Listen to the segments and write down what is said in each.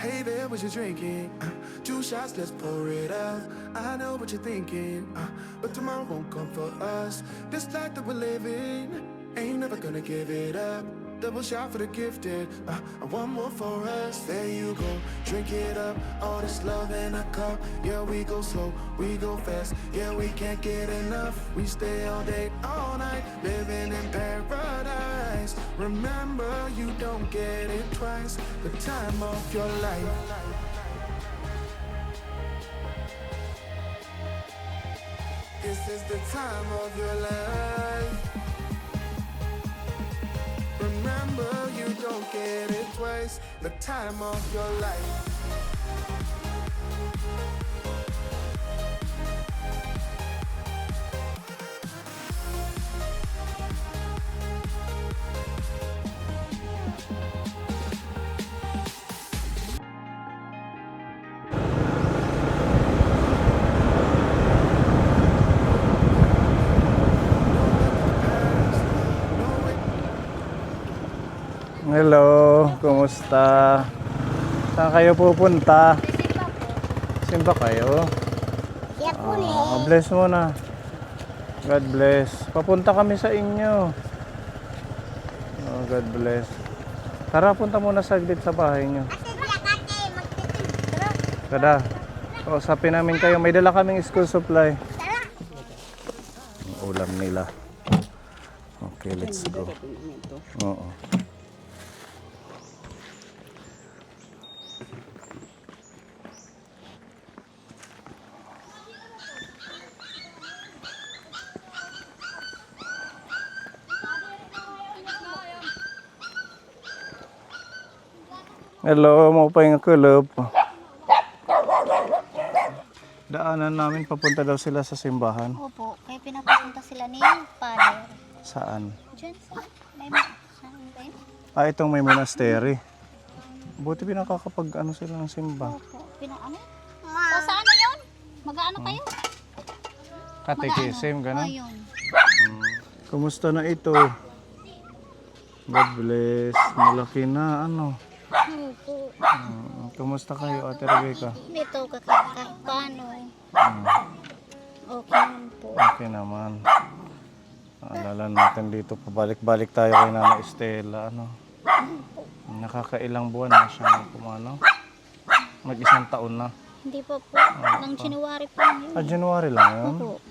Hey there, what you drinking? 2 shots, let's pour it out. I know what you're thinking, but tomorrow won't come for us. This life that we're living, ain't never gonna give it up. Double shot for the gifted, and one more for us. There you go, drink it up. All this love in a cup. Yeah, we go slow, we go fast. Yeah, we can't get enough. We stay all day, all night, living in paradise. Remember, you don't get it twice. The time of your life. This is the time of your life. Remember, you don't get it twice. The time of your life. Hello, kumusta? Saan kayo pupunta? Simba kayo? Bless mo na. God bless. Papunta kami sa inyo. God bless. Tara, punta muna saglit sa bahay nyo. Kada, kausapin namin kayo. May dala kaming school supply. Ang ulam nila. Okay, let's go. Oo. Hello, maupay nga kulop. Daanan namin, papunta daw sila sa simbahan. Opo, kaya pinapapunta sila ni Father. Saan? Diyan sa saan ba yun? Itong may monastery. Buti pinakakapag ano sila ng simba. Opo, ano? So sa ano yun? Mag-ano kayo? Catechism, gano'n? Ayun. Kumusta na ito? God bless. Malaki na, ano? Opo. Kumusta kayo, Ate Rebecca? Dito, kahit paano. Okay naman po. Okay naman. Naalala natin dito, pabalik-balik tayo kay Nana Estela, ano? Nakakailang buwan na siyang kumano? Mag-1 taon na. Hindi pa po. Nang January pa yun. January lang yun? Opo.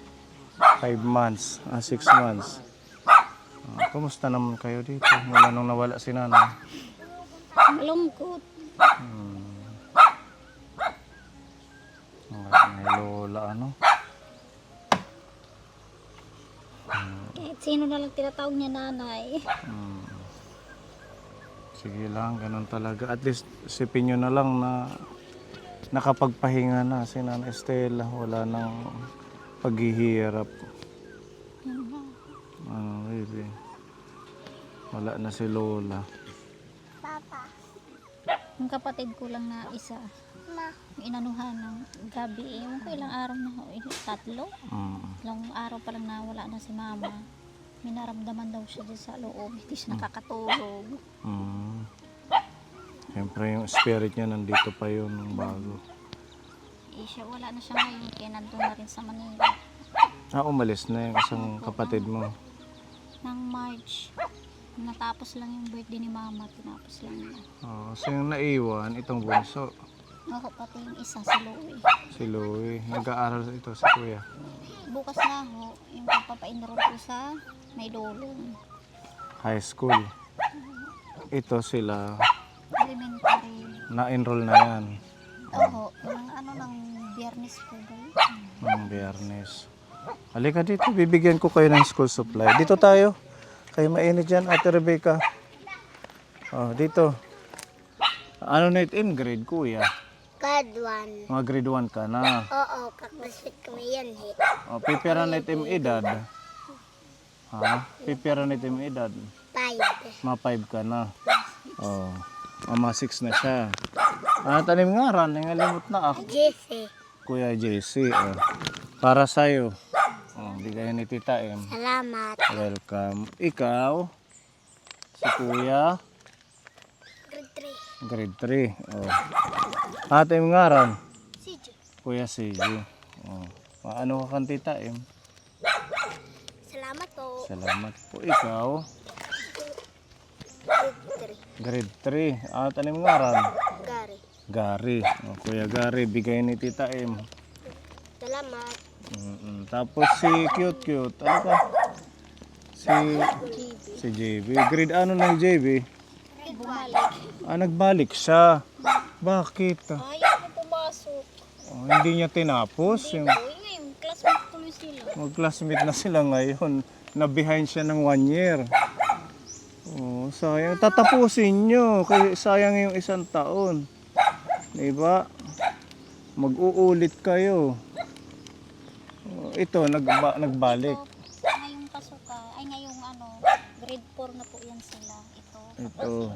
5 months, 6 months. Kumusta naman kayo dito? Mula nung nawala si Nana. Malungkot. May lola, ano? Kahit sino na lang tinatawag niya nanay. Sige lang, ganun talaga. At least isipin nyo na lang na nakapagpahinga na si Nana Estela. Wala nang paghihirap. Really. Wala na si Lola. Yung kapatid ko lang na isa. Inanuhan ng gabi. Ewan ko ilang araw na. 3. Ilang araw pa lang na wala na si mama. May naramdaman daw siya dyan sa loob. Hindi siya nakakatulog. Siyempre yung spirit niya nandito pa yun nung bago. Siya, wala na siya ngayon. Kaya nandun na rin sa Manila. Umalis na yung isang kapatid mo. Nang March. Natapos lang yung birthday ni mama. Tinapos lang niya. So yung naiwan, itong bunso. Ako pati yung isa, si Louie. Si Louie. Nag-aaral ito si Kuya. Bukas na ho. Yung pagpapa-enroll ko sa may dolong. High school. Ito sila. Elementary. Na-enroll na yan. Oo. Yung ano ng Biyernes po ba yun? Ng Biyernes. Halika dito, bibigyan ko kayo ng school supply. Dito tayo. Kayo mainit dyan, Ate Rebecca. Dito. Ano na itim? Grade, Kuya? Grade 1. Mga grade 1 ka na. Oo, kaklasik kami yan eh. Pipira na itim edad. Pipira na itim edad. 5. Mga 5 ka na. Mga 6 na siya. Tanim nga ran, nangalimot na ako. Jesse. Kuya JC. Para sa'yo. Bigay ni Tita M. Salamat. Welcome. Ikaw? Si Kuya? Grade 3. Grade 3. Oh. Ate yung ngaran? Si Jo. Kuya Seju. Oh. Ano ka kan Tita Em? Salamat po. Salamat po. Ikaw? Grade 3. At ano yung ngaran? Gary. Gary. Oh, Kuya Gary, bigay ni Tita Em. Salamat. Tapos si Cute. Ano ka? Si JB. Grade ano na yung JB? Bumalik. Nagbalik siya. Bakit? Ayaw na pumasok. Oh, hindi niya tinapos. Yung Uy, ngayon, classmate tuloy sila. mag-classmate na sila ngayon. Na-behind siya ng 1 year. Oh, sayang. Tatapusin nyo. Kasi sayang yung 1 taon. Diba? Mag-uulit kayo. Oh, ito, nagbalik. Ngayong pasuka, ay ngayong grade 4 na po yan sila. Ito.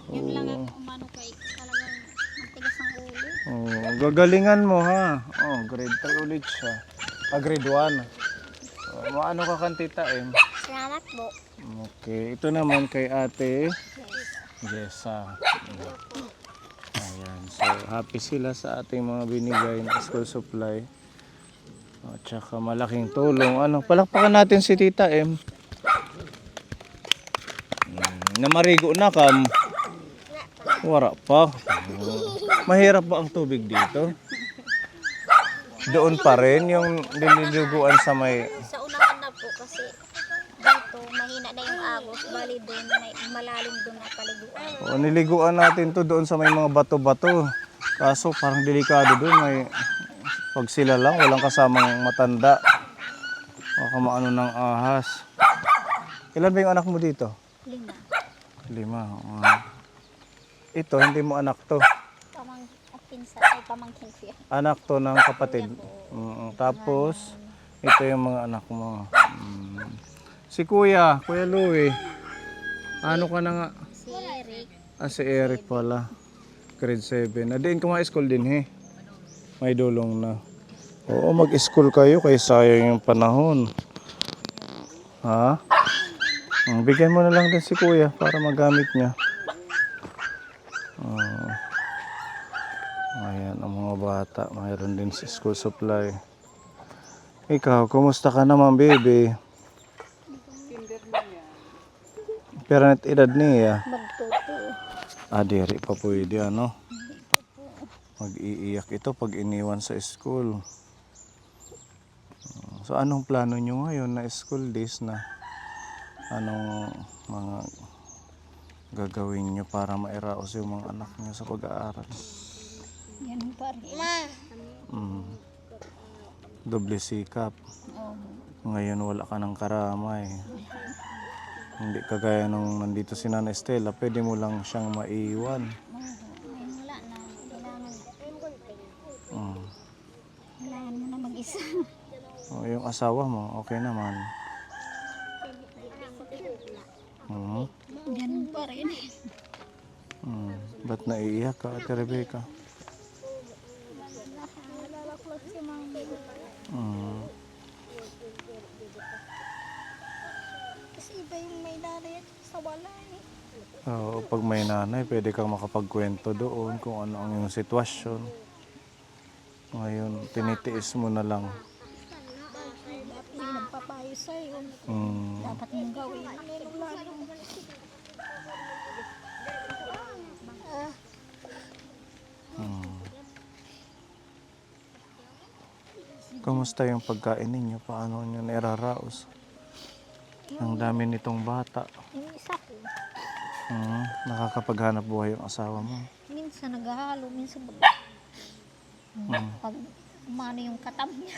Yun lang ang umano kay talagang matigas ang ulo. Oh, gagalingan mo ha. Oh, grade 3 ulit siya. Grade 1. Maano ka kan Tita Em? Salamat po. Okay, ito naman kay Ate Jessa. Ayan, so happy sila sa ating mga binigay na school supply. At saka malaking tulong. Palakpakan natin si Tita Em. Namarigo na kam. Wala pa. Mahirap ba ang tubig dito? Doon pa rin yung diniliguan sa may... Sa unahan na po kasi dito mahina na yung agos. Bali doon may malalim doon na paliguan. O, niliguan natin to doon sa may mga bato-bato. Kaso parang delikado doon. May... Pag sila lang, walang kasamang matanda. Baka maano ng ahas. Ilan ba yung anak mo dito? 5. 5. Ito, hindi mo anak to. Pamangkin siya. Anak to ng kapatid. Tapos, ito yung mga anak mo. Si Kuya Louie. Ano ka na nga? Si Eric. Si Eric pala. Grade 7. Nadiin ko nga school din May dulong na. Oo, mag-school kayo kaya sayang yung panahon. Ha? Bigyan mo na lang din si Kuya para magamit niya. Ayan ang mga bata. Mayroon din sa school supply. Ikaw, kumusta ka naman, baby? Pero net edad niya. Magtuto. Diri pa pwede ano. Mag-iiyak ito pag iniwan sa school. So anong plano nyo ngayon na school days na? Anong mga gagawin nyo para mairaos yung mga anak nyo sa pag-aaral? Yan pa rin. Doble sikap. Ngayon wala ka ng karamay. Hindi kagaya nung nandito si Nana Estela, pwede mo lang siyang maiwan. Ngayon wala na. Kailangan mo na mag-isa. Yung asawa mo, okay naman. Yan pa rin. Ba't naiiyak ka, Ate Rebecca? Nalalaklag si mama. Kasi iba yung may nanay at sa wala Oo, pag may nanay, pwede kang makapagkwento doon kung ano ang iyong sitwasyon. Ngayon, tinitiis mo na lang. Dapat yung nagpapayo sa'yo. Dapat mong gawin. Kumusta yung pagkain ninyo? Paano nyo nairaraos? Ang dami nitong bata. Yung isa ko, Nakakapaghanap buhay yung asawa mo. minsan naghahalo, minsan pag umano yung katam niya,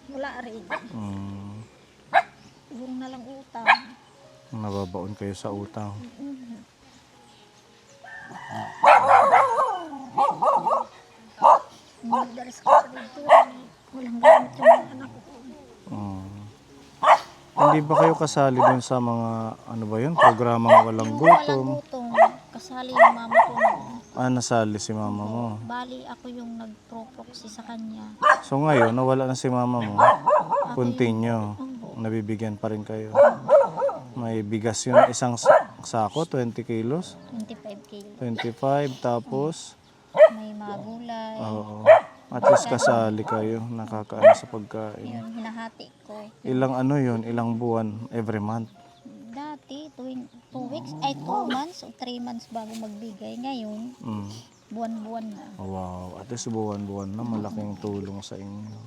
wala rin. Siguro na lang utang. Nababaon kayo sa utang. Magdalas ko sa dito, walang gamit yung mga anak ko. Hindi ba kayo kasali dun sa mga, ano ba yun, programang walang gutom? Walang gutom, kasali yung mama ko. Nasali si mama mo. Bali, ako yung nag-proproxy sa kanya. So ngayon, nawala na si mama mo. Continue. Nabibigyan pa rin kayo. May bigas yun, sako, 20 kilos. 25 kilo. 25, tapos, May mga gulay. oo. At least kasali kayo, nakakaano sa pagkain. Yun, hinahati ko. Ilang ano yun, ilang buwan, every month. Dati, 2 weeks, ay 2 months o 3 months bago magbigay. Ngayon, Mm. buwan-buwan na. Wow, at least buwan-buwan na, malaking tulong sa inyo.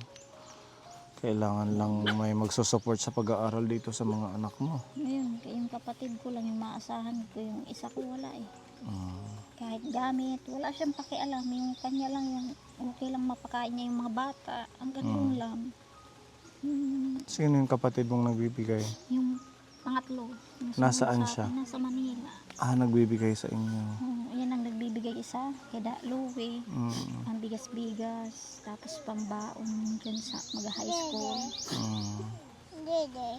Kailangan lang may magsusupport sa pag-aaral dito sa mga anak mo. Ngayon, yung kapatid ko lang yung maasahan ko. Yung isa ko wala eh. Kahit gamit, wala siyang pakialam. Yung kanya lang yung okay lang mapakain niya yung mga bata. Ang ganun lang. Sino yung kapatid mong nagbibigay? Yung pangatlo. yung Nasaan sumunod sa siya? akin, Nasa Manila. Nagbibigay sa inyo. Yan ang nagbibigay isa. Kaya Louie. Mm. Ang bigas-bigas. Tapos pambaon dyan sa mag-high school. Dede.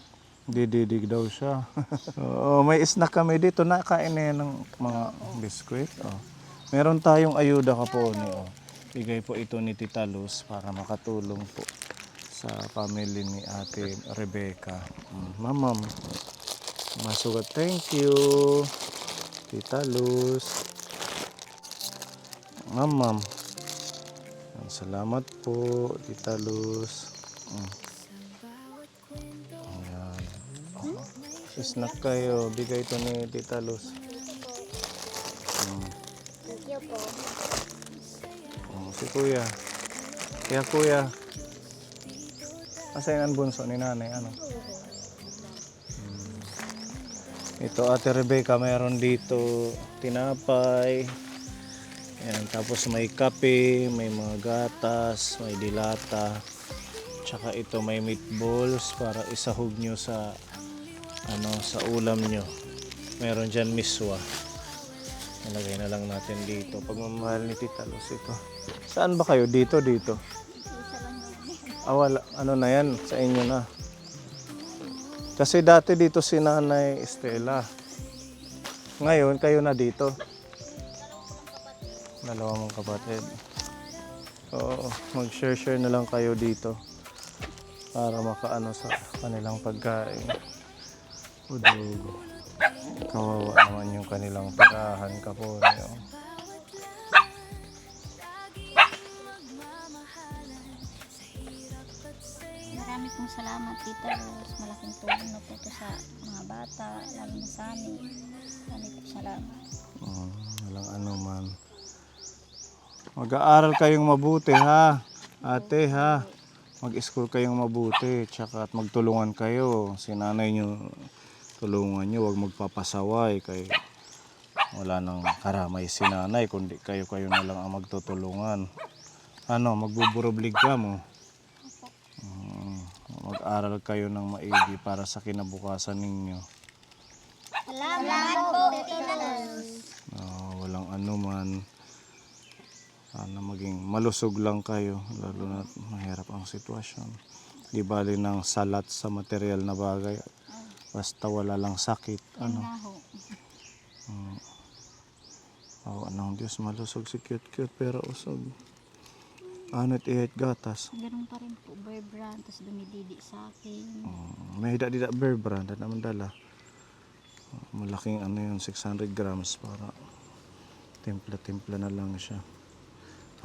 Dididig daw siya. Oo, may snack kami dito. Nakain na yan ng mga biskwit. Oh. Meron tayong ayuda ka po ni. Oh. Bigay po ito ni Tita Luz para makatulong po sa family ni Ate Rebecca. Ma'am, masugat. Thank you, Tita Luz. Ma'am. Salamat po, Tita Luz. Ayan. Snack kayo. Bigay ito ni Tita Luz. Thank you po. Si Kuya. Kaya Kuya. Asayin ang bunso ni nanay. Ano? Ito Ate Rebecca, mayroon dito tinapay. Ayan, tapos may kape, may mga gatas, may dilata. Tsaka ito may meatballs para isahog nyo sa sa ulam nyo. Meron dyan miswa. Nalagay na lang natin dito. Pagmamahal ni Tita Luz ito. Saan ba kayo? Dito? Wala. Ano na yan? Sa inyo na. Kasi dati dito si Nanay Estela. Ngayon, kayo na dito. Dalawa mong kapatid. Oo, mag-share na lang kayo dito. Para makaano sa kanilang pagkain. Udugo. Kawawa naman yung kanilang tirahan ka po. Marami pong salamat, Tita Rose. Malaking tulong na po ito sa mga bata, lalo na sa amin. Marami po salamat. Walang ano man. Mag-aaral kayong mabuti ha. Ate ha. Mag-school kayong mabuti. Tsaka at magtulungan kayo. Si nanay nyo, tulungan nyo. Huwag magpapasaway. Kay wala nang karamay si nanay. Kundi kayo na lang ang magtutulungan. Magbuburoblig ka mo. Mag-aral kayo ng maigi para sa kinabukasan ninyo. Salamat po, Tita Luz. Walang ano man. Sana maging malusog lang kayo, lalo na mahirap ang sitwasyon. Di bali ng salat sa material na bagay, basta wala lang sakit. Anong Diyos, malusog si cute pero usog. Ano't ihit gatas. Ganun pa rin po, Bear Brand, tapos dumididi sa akin. May hida Bear Brand at naman dala. Malaking 600 grams para timpla na lang siya.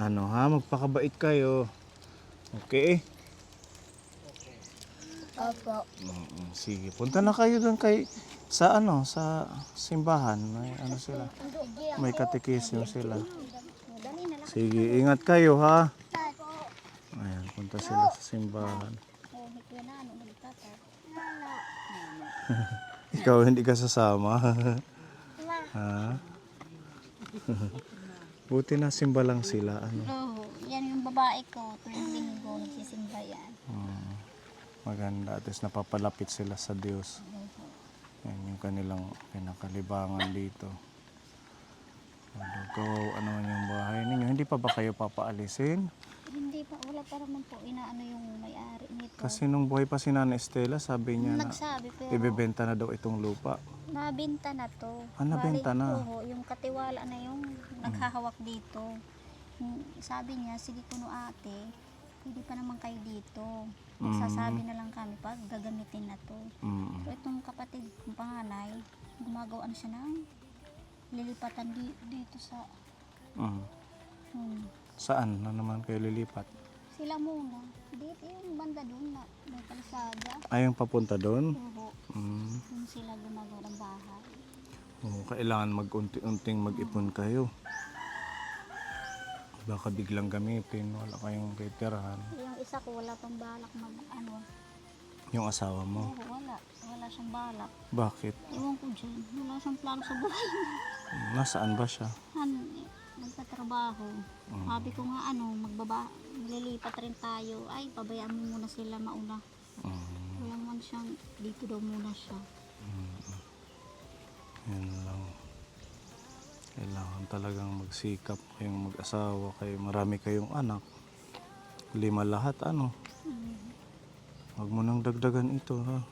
Magpakabait kayo. Okay? Opo. Sige, punta na kayo doon sa simbahan. May sila. May katekismo sila. Sige, ingat kayo ha. Ayan, punta sila sa simbahan. Ikaw hindi ka sasama. Ha? Buti na simba lang sila. Yan yung babae ko, tuwing linggo, nagsisimba yan. Maganda. At least napapalapit sila sa Diyos. Yan yung kanilang pinakalibangan dito. Kawawa naman yung bahay ninyo. Hindi pa ba kayo papaalisin? Hindi pa, wala pa naman po inaano yung may-ari nito. Kasi nung buhay pa si Nana Estela, sabi niya na Nagsabi pero ibebenta na daw itong lupa. nabenta na to. Nabenta na. Yung katiwala na yung naghahawak dito. Sabi niya, sige kuno ate, pwede pa naman kayo dito. Sasabi na lang kami pag gagamitin na to. So itong kapatid kong panganay, gumagawa na siya ng lilipatan dito sa Mm. hmm. Saan na naman kayo lilipat? Sila muna. Dito yung banda doon na may kalsada. Ayong papunta doon? Oo. Mm. Doon sila gumagawa ng bahay. Oo, kailangan mag-unti-unting mag-ipon kayo. Baka biglang gamitin, wala kayong kitirahan. Yung isa ko wala pang balak mag ano. Yung asawa mo, Oo, wala. Wala siyang balak. bakit? Ewan ko dyan. Wala siyang plano sa buhay. Nasaan ba siya? Nagtatrabaho. Sabi ko nga maglilipat rin tayo. Ay, pabayaan mo muna sila mauna. Wala man siyang, dito daw muna siya. Yan lang. Kailangan talagang magsikap kayong mag-asawa kayo. Marami kayong anak. 5 lahat, ano? Huwag mo nang dagdagan ito, ha?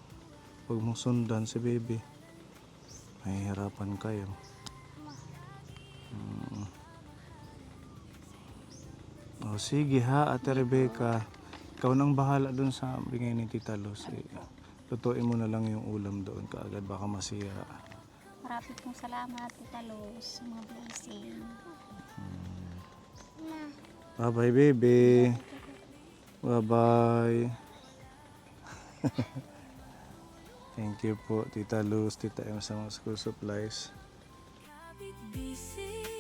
Huwag mong sundan si baby. Mahihirapan kayo. O sige ha, Ate Rebecca. Ikaw nang bahala dun sa bingay ni Tita Luz. Lutuin mo na lang yung ulam doon kaagad, baka masira. Marami pong salamat, Tita Luz. Mga blessing. Bye-bye, baby. Bye-bye. Thank you po, Tita Luz, Tita Em sa mga school supplies. Busy